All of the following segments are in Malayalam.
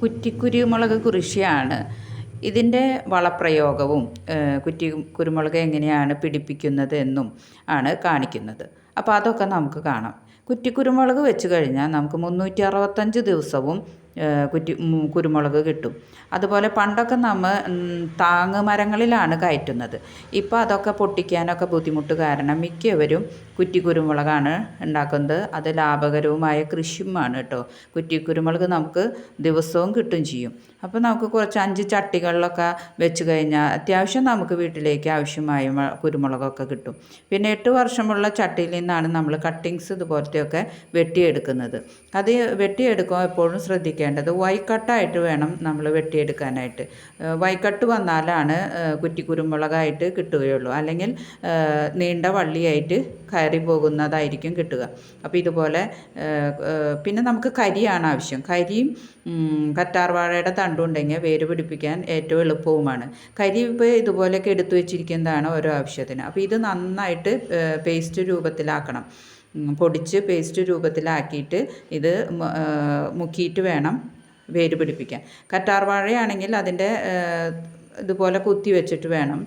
കുറ്റിക്കുരുമുളക് കൃഷിയാണ്. ഇതിൻ്റെ വളപ്രയോഗവും കുരുമുളക് എങ്ങനെയാണ് പിടിപ്പിക്കുന്നത് എന്നും ആണ് കാണിക്കുന്നത്. അപ്പോൾ അതൊക്കെ നമുക്ക് കാണാം. കുറ്റിക്കുരുമുളക് വെച്ച് കഴിഞ്ഞാൽ നമുക്ക് 365 ദിവസവും കുരുമുളക് കിട്ടും. അതുപോലെ പണ്ടൊക്കെ നമ്മൾ താങ്ങ് മരങ്ങളിലാണ് കയറ്റുന്നത്. ഇപ്പോൾ അതൊക്കെ പൊട്ടിക്കാനൊക്കെ ബുദ്ധിമുട്ട് കാരണം മിക്കവരും കുറ്റിക്കുരുമുളകാണ് ഉണ്ടാക്കുന്നത്. അത് ലാഭകരവുമായ കൃഷിയുമാണ് കേട്ടോ. കുറ്റിക്കുരുമുളക് നമുക്ക് ദിവസവും കിട്ടും ചെയ്യും. അപ്പോൾ നമുക്ക് കുറച്ച് 5 ചട്ടികളിലൊക്കെ വെച്ച് കഴിഞ്ഞാൽ അത്യാവശ്യം നമുക്ക് വീട്ടിലേക്ക് ആവശ്യമായ കുരുമുളകൊക്കെ കിട്ടും. പിന്നെ 8 വർഷമുള്ള ചട്ടിയിൽ നിന്നാണ് നമ്മൾ കട്ടിങ്സ് ഇതുപോലത്തെയൊക്കെ വെട്ടിയെടുക്കുന്നത്. അത് വെട്ടിയെടുക്കുമ്പോൾ എപ്പോഴും ശ്രദ്ധിക്കേണ്ടത് വൈക്കട്ടായിട്ട് വേണം നമ്മൾ വെട്ടിയെടുക്കാനായിട്ട്. വൈക്കട്ട് വന്നാലാണ് കുറ്റിക്കുരുമുളകായിട്ട് കിട്ടുകയുള്ളൂ. അല്ലെങ്കിൽ നീണ്ട വള്ളിയായിട്ട് കയറി പോകുന്നതായിരിക്കും കിട്ടുക. അപ്പോൾ ഇതുപോലെ പിന്നെ നമുക്ക് കരിയാണ് ആവശ്യം. കരിയും കറ്റാർവാഴയുടെ തണ്ടുണ്ടെങ്കിൽ വേര് പിടിപ്പിക്കാൻ ഏറ്റവും എളുപ്പവുമാണ്. കരി ഇപ്പോൾ ഇതുപോലെയൊക്കെ എടുത്തു വെച്ചിരിക്കുന്നതാണ് ഓരോ ആവശ്യത്തിന്. അപ്പോൾ ഇത് നന്നായിട്ട് പേസ്റ്റ് രൂപത്തിലാക്കണം. പൊടിച്ച് പേസ്റ്റ് രൂപത്തിലാക്കിയിട്ട് ഇത് മുക്കിയിട്ട് വേണം വേര് പിടിപ്പിക്കാൻ. കറ്റാർവാഴയാണെങ്കിൽ അതിൻ്റെ ഇതുപോലെ കുത്തി വെച്ചിട്ട് വേണം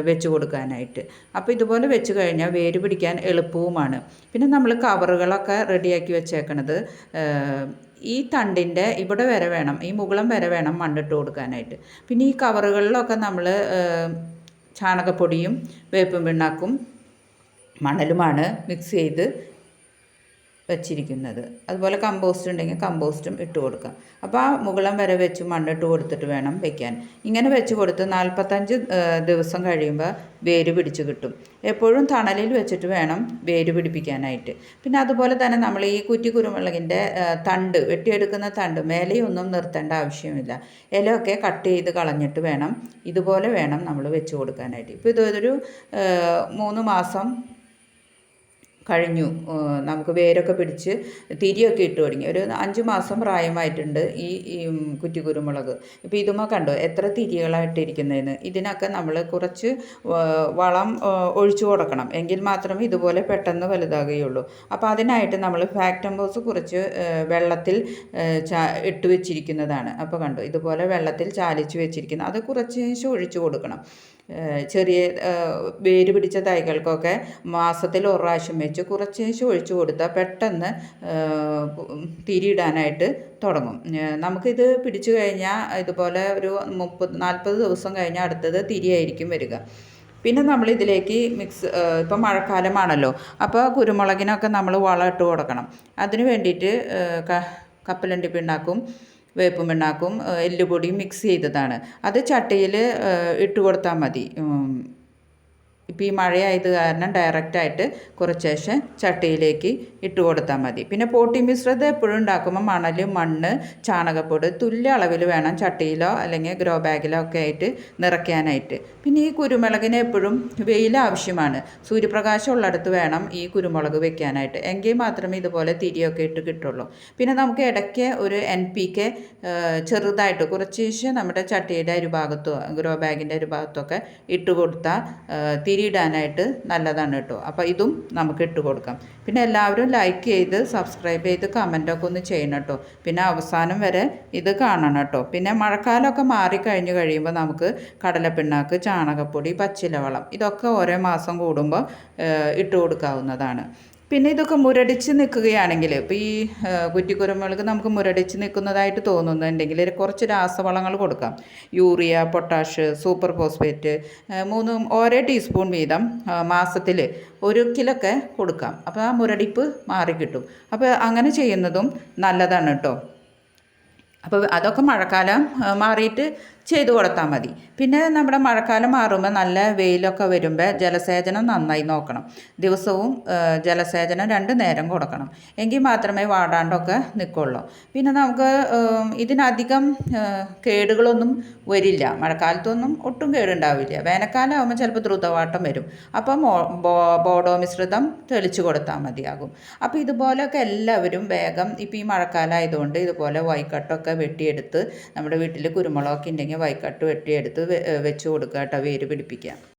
വെച്ച് കൊടുക്കാനായിട്ട്. അപ്പോൾ ഇതുപോലെ വെച്ച് കഴിഞ്ഞാൽ വേര് പിടിക്കാൻ എളുപ്പവുമാണ്. പിന്നെ നമ്മൾ കവറുകളൊക്കെ റെഡിയാക്കി വെച്ചേക്കണത് ഈ തണ്ടിൻ്റെ ഇവിടെ വരെ വേണം, ഈ മുകുളം വരെ വേണം മണ്ണിട്ട് കൊടുക്കാനായിട്ട്. പിന്നെ ഈ കവറുകളിലൊക്കെ നമ്മൾ ചാണകപ്പൊടിയും വേപ്പും പിണ്ണാക്കും മണലുമാണ് മിക്സ് ചെയ്ത് വെച്ചിരിക്കുന്നത്. അതുപോലെ കമ്പോസ്റ്റ് ഉണ്ടെങ്കിൽ കമ്പോസ്റ്റും ഇട്ട് കൊടുക്കാം. അപ്പോൾ ആ മുകുളം വരെ വെച്ച് മണ്ണിട്ട് കൊടുത്തിട്ട് വേണം വെക്കാൻ. ഇങ്ങനെ വെച്ച് കൊടുത്ത് 45 ദിവസം കഴിയുമ്പോൾ വേര് പിടിച്ച് കിട്ടും. എപ്പോഴും തണലിൽ വെച്ചിട്ട് വേണം വേര് പിടിപ്പിക്കാനായിട്ട്. പിന്നെ അതുപോലെ തന്നെ നമ്മൾ ഈ കുറ്റിക്കുരുമുളകിൻ്റെ തണ്ട് വെട്ടിയെടുക്കുന്ന തണ്ട് മേലെയൊന്നും നിർത്തേണ്ട ആവശ്യമില്ല. ഇലയൊക്കെ കട്ട് ചെയ്ത് കളഞ്ഞിട്ട് വേണം ഇതുപോലെ വേണം നമ്മൾ വെച്ച് കൊടുക്കാനായിട്ട്. ഇപ്പോൾ ഇതൊരു 3 മാസം കഴിഞ്ഞു. നമുക്ക് വേരൊക്കെ പിടിച്ച് തിരിയൊക്കെ ഇട്ട് തുടങ്ങി. ഒരു 5 മാസം പ്രായമായിട്ടുണ്ട് ഈ കുറ്റിക്കുരുമുളക്. ഇപ്പോൾ ഇതുമ്മ കണ്ടോ എത്ര തിരികളായിട്ടിരിക്കുന്നതെന്ന്. ഇതിനൊക്കെ നമ്മൾ കുറച്ച് വളം ഒഴിച്ചു കൊടുക്കണം. എങ്കിൽ മാത്രമേ ഇതുപോലെ പെട്ടെന്ന് വലുതാകുകയുള്ളൂ. അപ്പോൾ അതിനായിട്ട് നമ്മൾ ഫാക്ടംബോസ് കുറച്ച് വെള്ളത്തിൽ ഇട്ട് വെച്ചിരിക്കുന്നതാണ്. അപ്പോൾ കണ്ടോ ഇതുപോലെ വെള്ളത്തിൽ ചാലിച്ച് വെച്ചിരിക്കുന്നത്. അത് കുറച്ച് ഒഴിച്ചു കൊടുക്കണം. ചെറിയ വേര് പിടിച്ച തൈകൾക്കൊക്കെ മാസത്തിൽ 1 പ്രാവശ്യം വെച്ച് കുറച്ച് ഒഴിച്ചു കൊടുത്താൽ പെട്ടെന്ന് തിരിയിടാനായിട്ട് തുടങ്ങും. നമുക്കിത് പിടിച്ചു കഴിഞ്ഞാൽ ഇതുപോലെ ഒരു 30-40 ദിവസം കഴിഞ്ഞാൽ അടുത്തത് തിരിയായിരിക്കും വരിക. പിന്നെ നമ്മൾ ഇതിലേക്ക് ഇപ്പം മഴക്കാലമാണല്ലോ, അപ്പോൾ കുരുമുളകിനൊക്കെ നമ്മൾ വളം ഇട്ട് കൊടുക്കണം. അതിന് വേണ്ടിയിട്ട് കപ്പലണ്ടി പിണ്ണാക്കും വേപ്പും പിണ്ണാക്കും എല്ലുപൊടിയും മിക്സ് ചെയ്തതാണ്. അത് ചട്ടിയിൽ ഇട്ട് കൊടുത്താൽ മതി. ഇപ്പോൾ ഈ മഴയായത് കാരണം ഡയറക്റ്റായിട്ട് കുറച്ചേശം ചട്ടിയിലേക്ക് ഇട്ട് കൊടുത്താൽ മതി. പിന്നെ പോട്ടി മിശ്രിതം എപ്പോഴും ഉണ്ടാക്കുമ്പോൾ മണ്ണ് ചാണകപ്പൊടി തുല്യ അളവിൽ വേണം ചട്ടിയിലോ അല്ലെങ്കിൽ ഗ്രോ ബാഗിലോ ഒക്കെ ആയിട്ട് നിറയ്ക്കാനായിട്ട്. പിന്നെ ഈ കുരുമുളകിന് എപ്പോഴും വെയിൽ ആവശ്യമാണ്. സൂര്യപ്രകാശം ഉള്ളിടത്ത് വേണം ഈ കുരുമുളക് വെക്കാനായിട്ട്. എങ്കിൽ മാത്രമേ ഇതുപോലെ തിരിയൊക്കെ ഇട്ട് കിട്ടുള്ളൂ. പിന്നെ നമുക്ക് ഇടയ്ക്ക് ഒരു NPK ചെറുതായിട്ട് കുറച്ചേശം നമ്മുടെ ചട്ടിയുടെ ഒരു ഭാഗത്തോ ഗ്രോ ബാഗിൻ്റെ ഒരു ഭാഗത്തൊക്കെ ഇട്ട് കൊടുത്താൽ തിരിയിടാനായിട്ട് നല്ലതാണ് കേട്ടോ. അപ്പോൾ ഇതും നമുക്ക് ഇട്ട് കൊടുക്കാം. പിന്നെ എല്ലാവരും ലൈക്ക് ചെയ്ത് സബ്സ്ക്രൈബ് ചെയ്ത് കമൻറ്റൊക്കെ ഒന്ന് ചെയ്യണം കേട്ടോ. പിന്നെ അവസാനം വരെ ഇത് കാണണം കേട്ടോ. പിന്നെ മഴക്കാലമൊക്കെ മാറിക്കഴിഞ്ഞ് കഴിയുമ്പോൾ നമുക്ക് കടലപ്പിണ്ണാക്ക്, ചാണകപ്പൊടി, പച്ചിലവളം ഇതൊക്കെ ഓരോ മാസം കൂടുമ്പോൾ ഇട്ട് കൊടുക്കാവുന്നതാണ്. പിന്നെ ഇതൊക്കെ മുരടിച്ച് നിൽക്കുകയാണെങ്കിൽ ഇപ്പോൾ ഈ കുറ്റിക്കുരുമുളക് നമുക്ക് മുരടിച്ച് നിൽക്കുന്നതായിട്ട് തോന്നുന്നുണ്ടെങ്കിൽ കുറച്ച് രാസവളങ്ങൾ കൊടുക്കാം. യൂറിയ, പൊട്ടാഷ്, സൂപ്പർ ഫോസ്ഫേറ്റ് 3 ഓരോ ടീസ്പൂൺ വീതം മാസത്തിൽ 1 കിലോക്കെ കൊടുക്കാം. അപ്പോൾ ആ മുരടിപ്പ് മാറിക്കിട്ടും. അപ്പോൾ അങ്ങനെ ചെയ്യുന്നതും നല്ലതാണ് കേട്ടോ. അപ്പോൾ അതൊക്കെ മഴക്കാലം മാറിയിട്ട് ചെയ്തു കൊടുത്താൽ മതി. പിന്നെ നമ്മുടെ മഴക്കാലം മാറുമ്പോൾ നല്ല വെയിലൊക്കെ വരുമ്പോൾ ജലസേചനം നന്നായി നോക്കണം. ദിവസവും ജലസേചനം 2 നേരം കൊടുക്കണം. എങ്കിൽ മാത്രമേ വാടാണ്ടൊക്കെ നിൽക്കുള്ളൂ. പിന്നെ നമുക്ക് ഇതിനധികം കേടുകളൊന്നും വരില്ല. മഴക്കാലത്തൊന്നും ഒട്ടും കേടുണ്ടാവില്ല. വേനൽക്കാലം ആകുമ്പോൾ ചിലപ്പോൾ ദ്രുതവാട്ടം വരും. അപ്പം ബോഡോ മിശ്രിതം തെളിച്ച് കൊടുത്താൽ മതിയാകും. അപ്പോൾ ഇതുപോലെയൊക്കെ എല്ലാവരും വേഗം ഇപ്പോൾ ഈ മഴക്കാലം ആയതുകൊണ്ട് ഇതുപോലെ വൈക്കട്ടൊക്കെ വെട്ടിയെടുത്ത് നമ്മുടെ വീട്ടിൽ കുരുമുളകൊക്കെ ഉണ്ടെങ്കിൽ വൈക്കട്ട് വെട്ടിയെടുത്ത് വെച്ച് കൊടുക്കുക കേട്ടോ, വേര് പിടിപ്പിക്കുക.